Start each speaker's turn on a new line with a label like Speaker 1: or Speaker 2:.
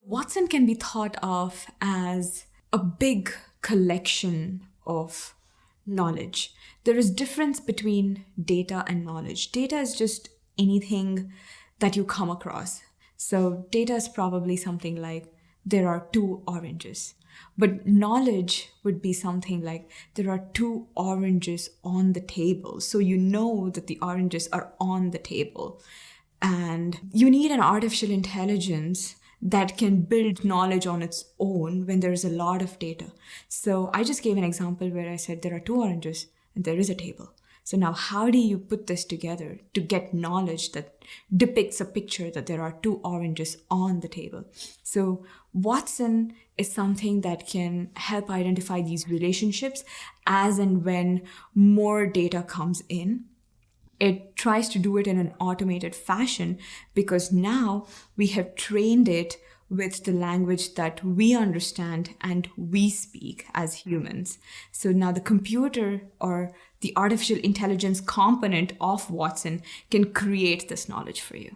Speaker 1: Watson can be thought of as a big collection of knowledge. There is difference between data and knowledge. Data is just anything that you come across. So data is probably something like there are two oranges. But knowledge would be something like there are two oranges on the table. So you know that the oranges are on the table. And you need an artificial intelligence that can build knowledge on its own when there's a lot of data. So I just gave an example where I said there are two oranges and there is a table. So now how do you put this together to get knowledge that depicts a picture that there are two oranges on the table? So Watson is something that can help identify these relationships as and when more data comes in. It tries to do it in an automated fashion because now we have trained it with the language that we understand and we speak as humans. So now the computer or the artificial intelligence component of Watson can create this knowledge for you.